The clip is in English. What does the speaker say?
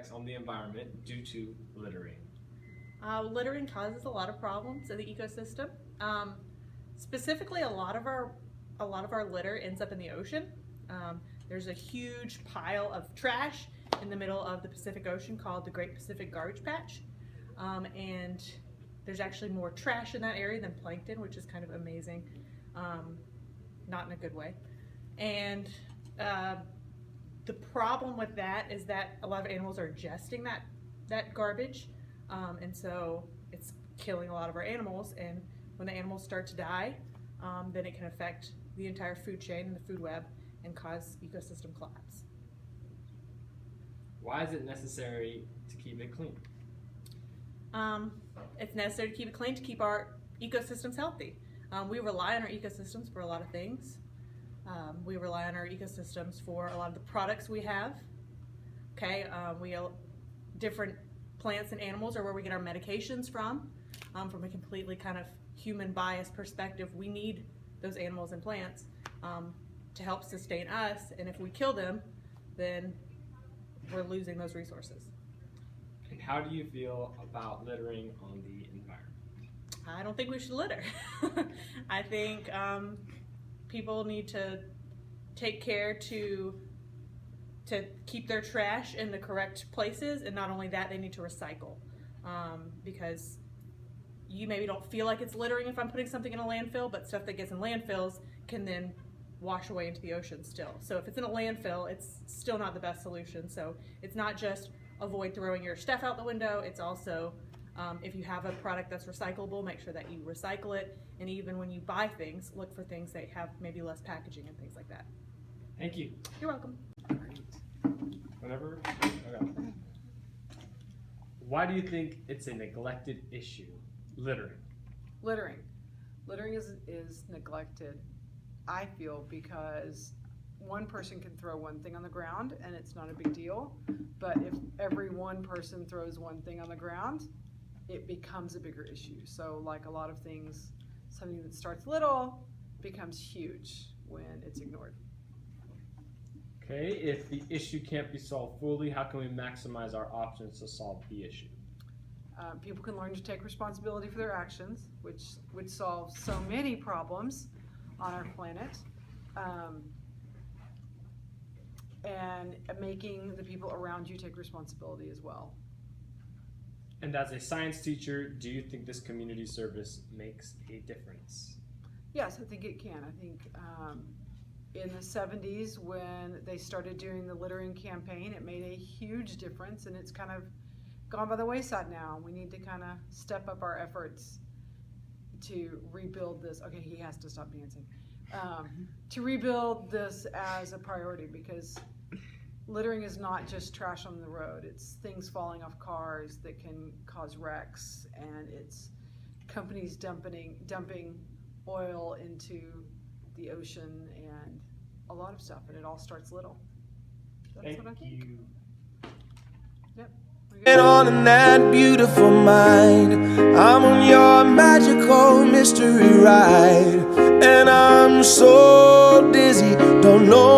effects on the environment due to littering? Littering causes a lot of problems in the ecosystem. Specifically, a lot of our litter ends up in the ocean. There's a huge pile of trash in the middle of the Pacific Ocean called the Great Pacific Garbage Patch, and there's actually more trash in that area than plankton, which is kind of amazing, not in a good way. And the problem with that is that a lot of animals are ingesting that garbage, and so it's killing a lot of our animals. And when the animals start to die, then it can affect the entire food chain and the food web and cause ecosystem collapse. Why is it necessary to keep it clean? It's necessary to keep it clean to keep our ecosystems healthy. We rely on our ecosystems for a lot of things. We rely on our ecosystems for a lot of the products we have. Okay, different plants and animals are where we get our medications from. From a completely kind of human bias perspective, we need those animals and plants to help sustain us, and if we kill them, then we're losing those resources. And how do you feel about littering on the environment? I don't think we should litter. I think people need to take care to keep their trash in the correct places, and not only that, they need to recycle, because you maybe don't feel like it's littering if I'm putting something in a landfill, but stuff that gets in landfills can then wash away into the ocean still. So if it's in a landfill, it's still not the best solution. So it's not just avoid throwing your stuff out the window, it's also if you have a product that's recyclable, make sure that you recycle it, and even when you buy things, look for things that have maybe less packaging and things like that. Thank you. You're welcome. Whenever? Okay. Why do you think it's a neglected issue, littering? Littering is neglected, I feel, because one person can throw one thing on the ground and it's not a big deal, but if every one person throws one thing on the ground, it becomes a bigger issue. So like a lot of things, something that starts little becomes huge when it's ignored. Okay, if the issue can't be solved fully, how can we maximize our options to solve the issue? People can learn to take responsibility for their actions, which would solve so many problems on our planet, and making the people around you take responsibility as well. And as a science teacher, do you think this community service makes a difference? Yes, I think it can. I think in the 70s when they started doing the littering campaign, it made a huge difference, and it's kind of gone by the wayside now. We need to kind of step up our efforts to rebuild this. Okay, he has to stop dancing. To rebuild this as a priority, because littering is not just trash on the road. It's things falling off cars that can cause wrecks, and it's companies dumping oil into the ocean and a lot of stuff, and it all starts little. That's what I think. You. Yep. And on in that beautiful mind, I'm on your magical mystery ride, and I'm so dizzy, don't know